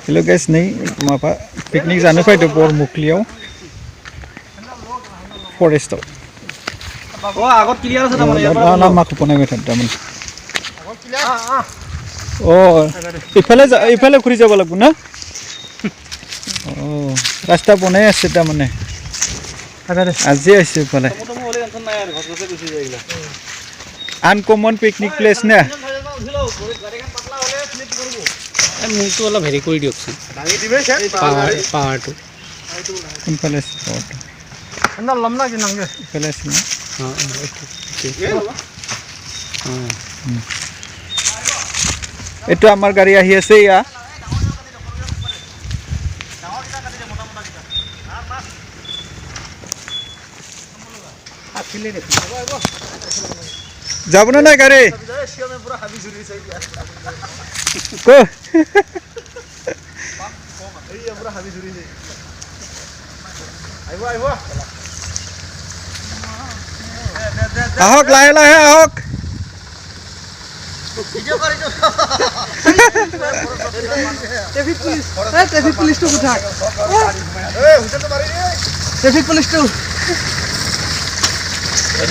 Hello guys नै माबा picnic जानो फैदो बरमुखलियाव फरेस्टआव আগত ক্লিয়ার আছে তামানে লামাखौ बनायबाय थादों तामाने इफाले घुरी যাব লাগবো না रास्ता बनाय আছে तामाने আজি আছে ইফালে আনকমন পিকনিক প্লেস না মুটো অলপ হেৰি কৰি দিয়কচোন ভাঙি দিবে পাহাৰটো কোনফালে আছে পাহাৰটো না লম না কি নাংগে ইফালে আছে না এইটো আমাৰ গাড়ী আহি আছে ইয়া যাব না না গাড়ী কো এই আমরা হাবি জুরি যাই আইবো আইবো আহক লাহে লাহে আহক ভিডিও কৰি ট্রাফিক পুলিশ তো উঠা হুজে তো মারি ট্রাফিক পুলিশ তো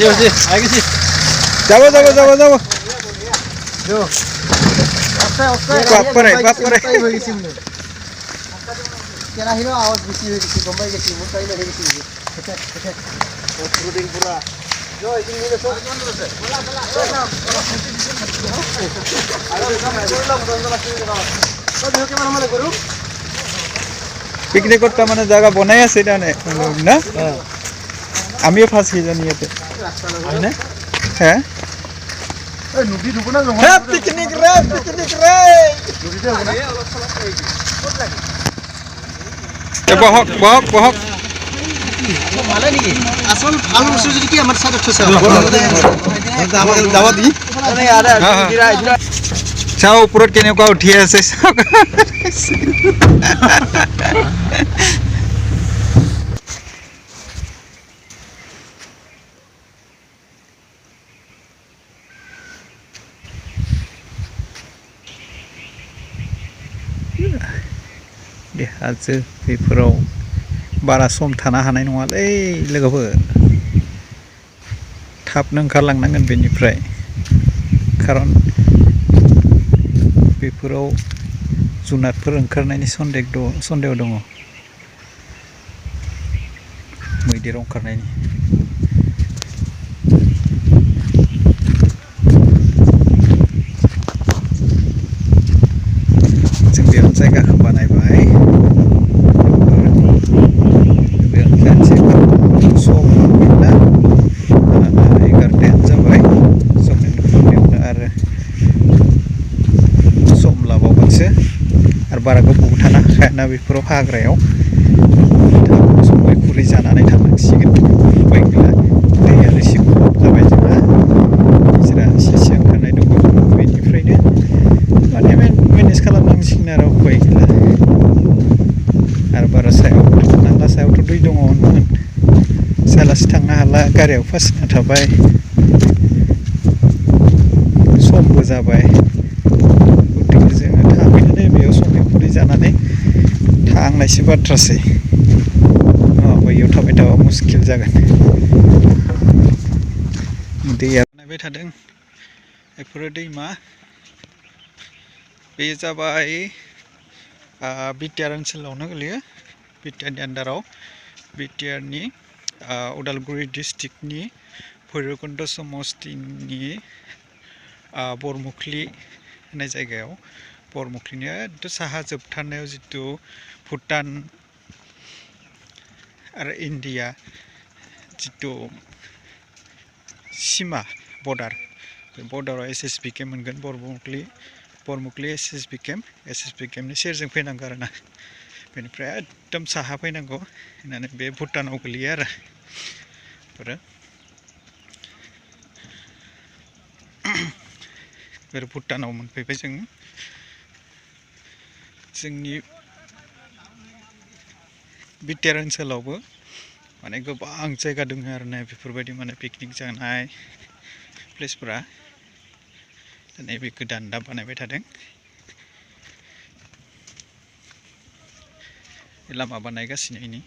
ওজে আই গেছি যাব যাব যাব যাব जो बाप करे हो गई सिम केरा हिरो आवाज बेसी हो गई बम्बई के सिम उठाई लगे गई और प्रोडिंग पूरा जो इतनी मेरे सो बोला पिकनिक करता माने जगह बनाय আছে তানে না আমিও ফাঁস কি জানি এতে না হ্যাঁ এই নদী ঢুকো না জমা পিকনিক রে নদীতে হবে না কত লাগে বহক ভালো নাকি আসল ভালো বস্তু যদি কি আমার সাথে ঠসা দাওয়া দি চাও ওপৰত কেনেকুৱা উঠি আছে हाजो बेफोराव बारा सम थानो हानाय नङालै लोगोफोर थाबनो ओंखारलांनांगोन बेनिफ्राय खारन बेफोराव जुनारफोर ओंखारनायनि सन्देह दङ मैदेर ओंखारनायनि जों बेयाव जायगाखौ बानायबाय बारा गोबाव थानो हाखायाना बेफोराव हाग्रायाव संबाय खुरै जानानै थांनांसिगोन उपाय गैला दैया एसे खम जाबाय जोंहा निजोरा एसे ओंखारनाय दङ बेनिफ्रायनो माने मेनेज खालामनांसिगोन आरो उपाय गैला आरो बारा सायाव थांनांला सायावथ' दै दङमोन सालासि थांनो हाला गारियाव फासिना थाबाय समबो जाबाय गतिके जोङो थाबैनो बेयाव संबाय खुरै जानानै थांनायसो बाथ्रासै बैयाव थाबाय थाबा मुस्किल जागोन दैया नायबाय थादों बेफोरो दैमा बे जाबाय बिटिआर ओनसोलावनो गोलैयो बिटिआरनि आन्दाराव बिटिआरनि उदालगुरि डिस्ट्रिक्टनि भैरबकुन्द समस्तिनि बरमुखलि होननाय जायगायाव बरमुखलिनि एकदम साहा जोबथारनायाव जितु भुटान आरो इन्डिया जितु सीमा बर्डार बे बर्डाराव एसएसबि केम्प मोनगोन बरमुखलि एसएसबि केम्पनि सेरजों फैनांगौ आरोना बेनिफ्राय एकदम साहा फैनांगौ होननानै बे भुटानाव गोलैयो आरो भुटानाव मोनफैबाय जोंनि बिटिआर ओनसोलावबो माने गोबां जायगा दङ आरोना बेफोरबायदि माने पिकनिक जानाय प्लेसफोरा नैबे गोदान दा बानायबाय थादों लामा बानायगासिनो इनि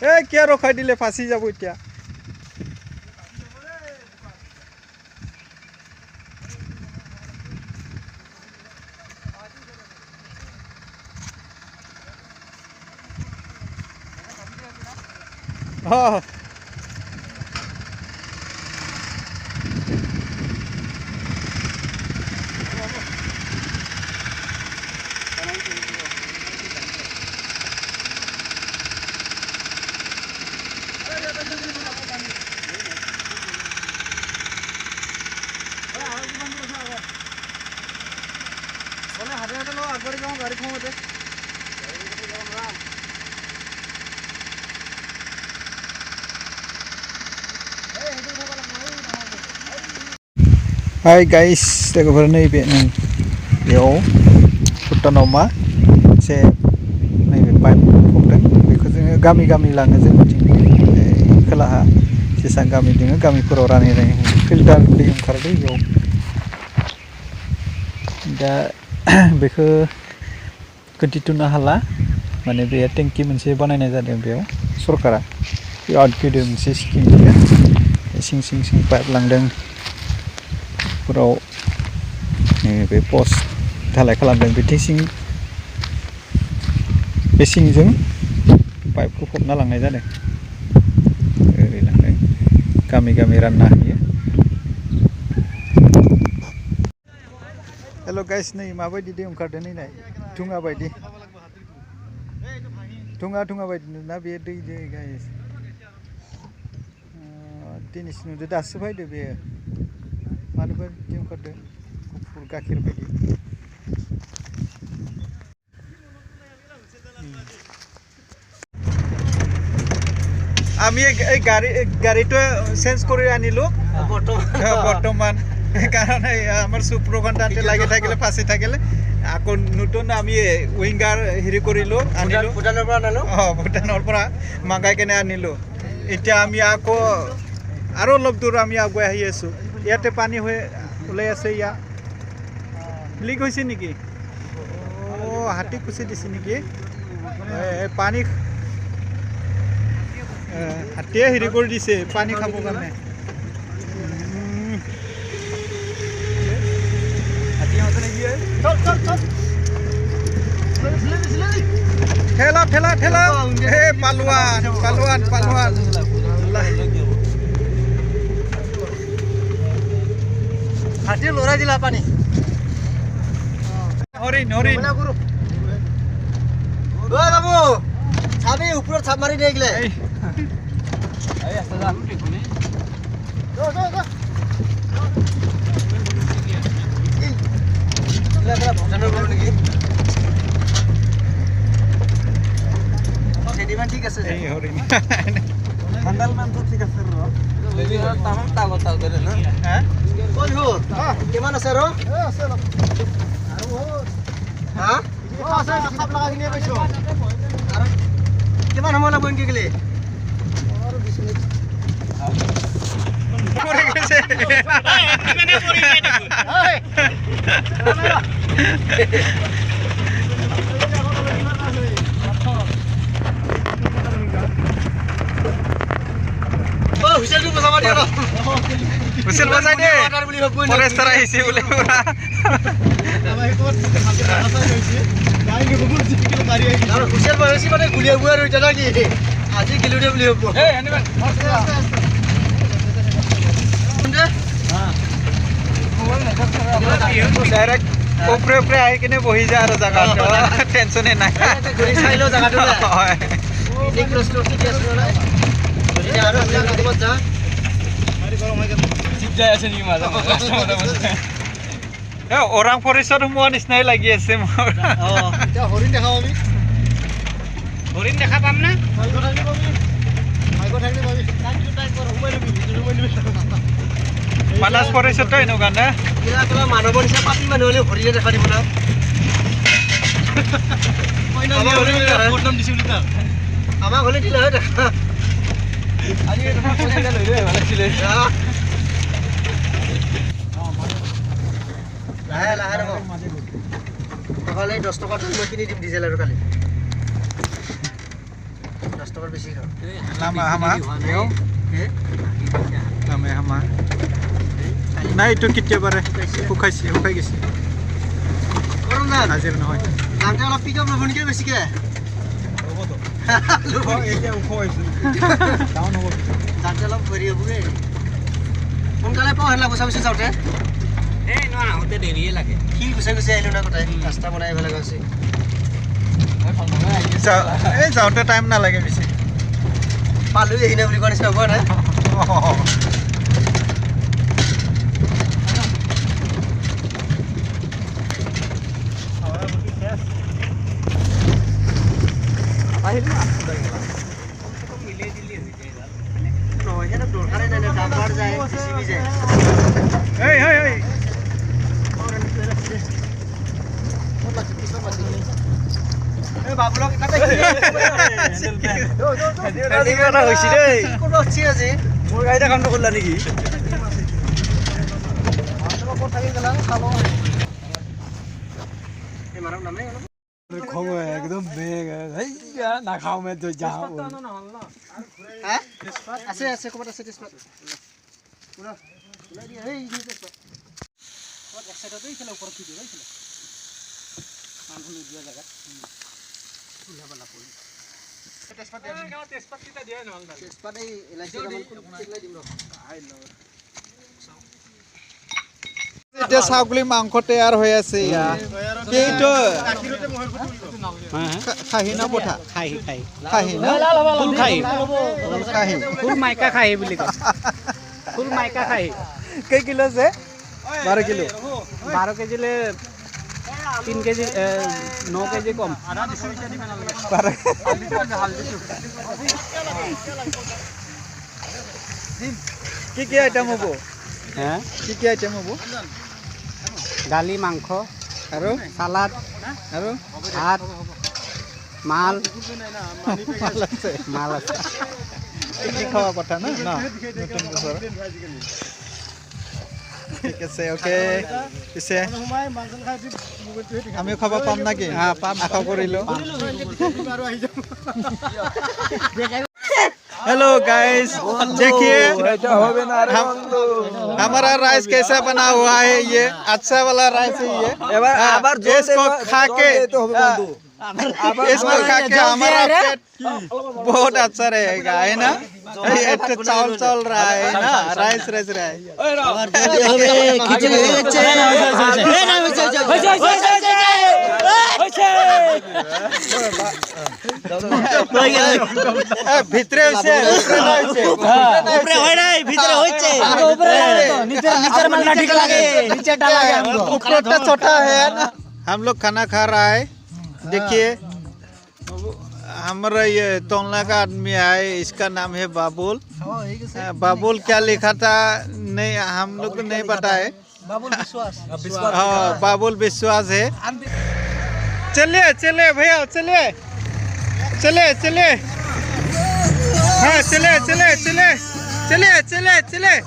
क्या रखाई दिले फाँसी যাব এতিয়া Hai guys, लोगोफोर नैबे बेयाव भुटानाव मा मोनसे नैबे पाइप फबदों बेखौ जोङो गामि गामि लाङो जोंनिथिं खोलाहा जेसां गामि दङ गामिफोराव रानै फिल्टार दै ओंखारदों बेयाव दा बेखौ खिन्थिथ'नो हाला माने बे टेंकि मोनसे बानायनाय जादों बेयाव सरकारा बिराद गिदिर मोनसे स्किम सिं सिं सिं पाइप लांदों फोराव बे पस्ट धालाय खालामदों बिथिं सिं बे सिंजों पाइपखौ फबना लांनाय जादों ओरै लांदों गामि गामि रानना होयो हेल' गाइस नै माबायदि दै ओंखारदों नै नाय धुङा बायदि धुङा बायदि नुना बे दै गाइस दिनैसो नुदों दासो फैदो बेयो मानोबा बिदि ओंखारदों गुफुर गाइखेर बायदि আমি এই গাড়ীটো চেঞ্জ কৰি আনিলো বৰ্তমান কাৰণ আমাৰ সুপ্ৰকণ্ঠাতে লাগি থাকিলে ফাঁচি থাকিলে আকৌ নতুন আমি উইংগাৰ হেৰি কৰিলো আনিলো ভুটানৰ পৰা আনিলো ভুটানৰ পৰা মাগাই কেনে আনিলো এতিয়া আমি আকৌ আৰু অলপ দূৰ আমি আগুৱাই আহি আছো ইয়াতে পানী হৈ ওলাই আছে ইয়া লিক হৈছে নেকি হাতী খুচি দিছে নেকি পানী হাতীয়ে হেৰি কৰি দিছে পানী খাবৰ কাৰণে ঠেলা ঠেলা ঠেলা হে পালোৱান পালোৱান পালোৱান হাতী লৰাই দিলা পানী হৰিণ হৰিণ বাবু চাবি ওপৰত চাপ মাৰি দেখিলে ঠিক আছে কিমান আছে আৰু কিমান সময় লাগব কি গেলি হুইচেল বজাই দে ফৰেষ্টাৰ আহিছে বোলে হুইচেল বজাইছে মানে গুলিয়াব আৰু এতিয়া নাকি আজি গিলুৰে বুলি হ'ব ডাইৰেক্ট ওপৰে ওপৰে আহি কিনে বহি যায় আৰু জাগাটো টেনচনে নাই চাই লওঁ জাগাটো হয় ওৰাং ফৰেষ্টত সোমোৱা নিচিনাই লাগি আছে মোৰ হৰিণ দেখাম আমি হৰিণ দেখা পাম না মানাস ফৰেষ্টত এনেকুৱা না মানুহৰ নিচিনা পাপি মানুহ হ'লে হৰিণে দেখা দিব না আমাক হ'লে দিলে হয় দেখা লাহে লাহে ৰ'ব নহ'লে 10 টকাটো মই কিনি দিম ডিজেল আৰু কালি 10 টকাৰ বেছি খাওঁ Lama hama. Lama hama. Nah itu kita bare. Hukai gisi. Karam না Hasil নহয়. দামটা অলপ পিক আপ ল'ব নেকি বেছিকে এতিয়া উখ হৈছে। ডাউন হ'ব। দামটা অলপ ভৰি হ'বগে সোনকালে পাওঁ হেলা বসা বসি যাওঁতে এই ন আহোঁতে দেৰিয়ে লাগে শিল গুচাই গুচাই আহিলোঁ না গোটাই ৰাস্তা বনাই আহিব লগা হৈছে এই যাওঁতে টাইম নালাগে বেছি। পালোঁ আহিনে বুলি কোৱা নিচিনা হ'ব না মোৰ গাড়ীটা কামটো কৰিলা নেকি একদম বেগ নাখাওঁ মে যাওঁ আছে আছে ক'ৰবাত আছে তেজপাত পুৰা ওলাই দিয়া এই তেজপাত এক সাইডতে খেলা ওপৰত দি দিবা খেলা মানুহ নিদিয়া জায়গাত উলাবা পৰি তেজপাত দিয়া তেজপাত কিটা দিয়া নহল না তেজপাত এই ইলাচি কামল কোলাই দিম ৰ আই ল এতিয়া ছাগলী মাংস তৈয়াৰ হৈ আছে এইটো খাহী না পঠা খাহী না ফুল খাহী খাহী ফুল মাইকা খাহী বুলি কয় ফুল মাইকা খাহী কেই কিলো আছে 12 কিলো 12 কেজিলে 3 কেজি 9 কেজি কম কি আইটেম হ'ব হে কি আইটেম হ'ব দালি মাংস আৰু সালাড আৰু ভাত মাল মাল আছে পিকনিক খাওয়া কথা না নতুন বছৰ ঠিক আছে ওকে পিছে আমি খাব পাম নাকি আশা কৰিলো हेलो गाइस देखिए हमारा राइस कैसा बना हुआ है ये अच्छा वाला राइस है ये इसको खा के हमारा पेट बहुत अच्छा रहेगा है ना ये तो चावल चल रहा है ना राइस रहा है ভিতরে হইছে উপরে হয় নাই ভিতরে হইছে উপরে নিচের মালটা ঠিক লাগে নিচেটা লাগে ऊपरটা छोटा है ना हम लोग खाना खा रहा है देखिए हमारा ये तोलना का आदमी आए इसका नाम है बाबुल बाबुल क्या लिखा था नहीं हम लोग को नहीं पता है বাবুল বিশ্বাস हाँ बाबुल विश्वास है चलिए चलिए भैया चलिए चलिए चलिए हाँ चलिए चलिए चलिए चलिए चलिए चलिए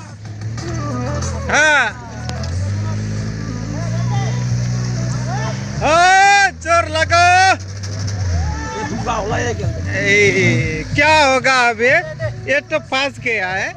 हाँ जोर लगाओ क्या होगा अभी ये तो फंस गया है